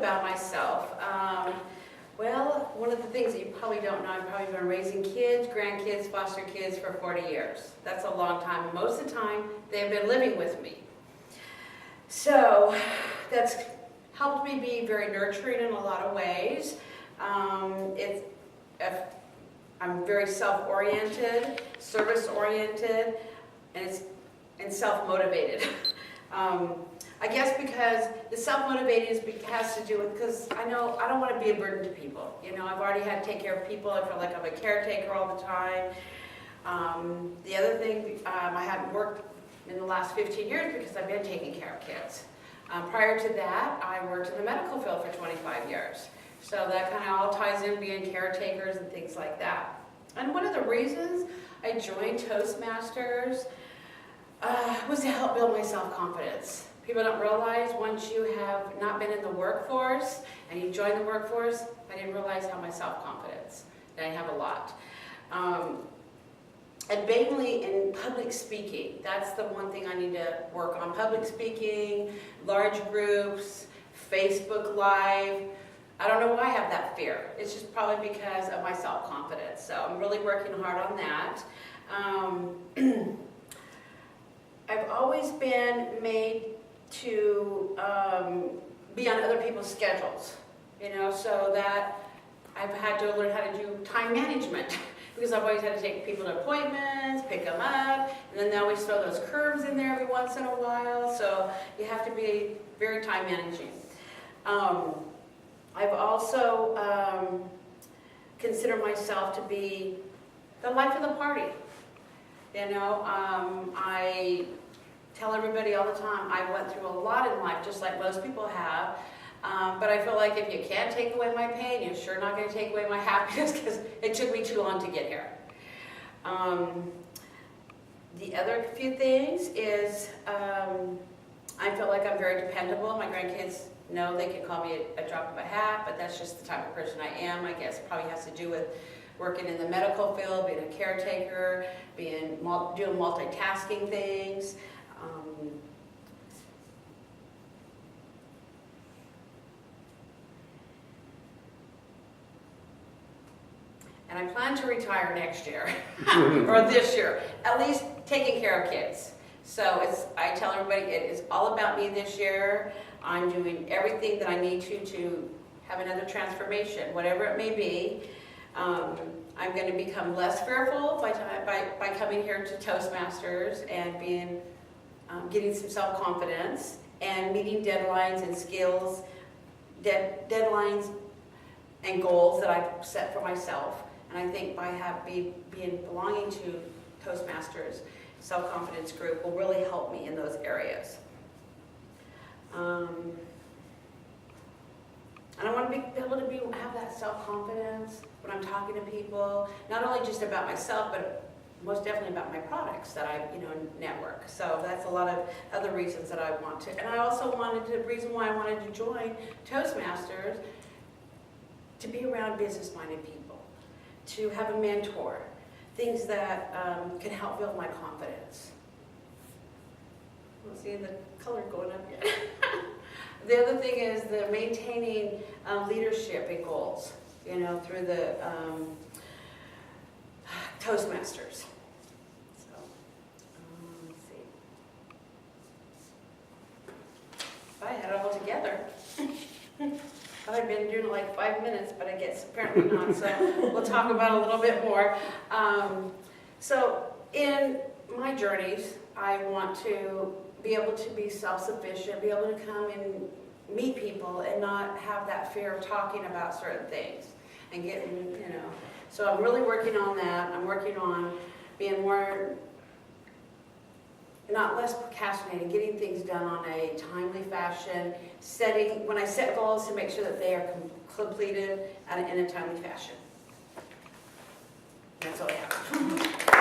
about myself. Well, one of the things that you probably don't know, I've probably been raising kids, grandkids, foster kids for 40 years. That's a long time. Most of the time, they've been living with me. So that's helped me be very nurturing in a lot of ways. I'm very self-oriented, service-oriented, and self-motivated. I guess because the self-motivated has to do with, because I know I don't want to be a burden to people. You know, I've already had to take care of people. I feel like I'm a caretaker all the time. The other thing, I haven't worked in the last 15 years because I've been taking care of kids. Prior to that, I worked in the medical field for 25 years. So that kind of all ties in being caretakers and things like that. And one of the reasons I joined Toastmasters was to help build my self-confidence. People don't realize once you have not been in the workforce and you join the workforce, I didn't realize how my self-confidence, and I have a lot. And mainly in public speaking, that's the one thing I need to work on. Public speaking, large groups, Facebook Live. I don't know why I have that fear. It's just probably because of my self-confidence. So I'm really working hard on that. I've always been made to be on other people's schedules, you know, so that I've had to learn how to do time management because I've always had to take people to appointments, pick them up, and then they always throw those curves in there every once in a while, so you have to be very time managing. I've also considered myself to be the life of the party. You know, I tell everybody all the time, I went through a lot in life, just like most people have, but I feel like if you can't take away my pain, you're sure not going to take away my happiness because it took me too long to get here. The other few things is I feel like I'm very dependable. My grandkids know they can call me a drop of a hat, but that's just the type of person I am. I guess probably has to do with working in the medical field, being a caretaker, doing multitasking things. And I plan to retire next year, or this year, at least taking care of kids. So I tell everybody it is all about me this year. I'm doing everything that I need to have another transformation, whatever it may be. I'm going to become less fearful by coming here to Toastmasters and getting some self-confidence and meeting deadlines and skills, deadlines and goals that I've set for myself. And I think by belonging to Toastmasters self-confidence group will really help me in those areas. And I want to be able to have that self-confidence when I'm talking to people, not only just about myself, but most definitely about my products that I, network. So that's a lot of other reasons that I want to. And I also the reason why I wanted to join Toastmasters, to be around business-minded people, to have a mentor, things that can help build my confidence. I don't see the color going up yet. The other thing is the maintaining leadership and goals, through the Toastmasters. So, let's see. If I had it all together. But I've been doing it like 5 minutes, but I guess apparently not, so we'll talk about it a little bit more. So in my journeys, I want to be able to be self-sufficient, be able to come and meet people and not have that fear of talking about certain things and getting, So I'm really working on that. I'm working on being less procrastinating, getting things done on a timely fashion, when I set goals to make sure that they are completed in a timely fashion. That's all I have.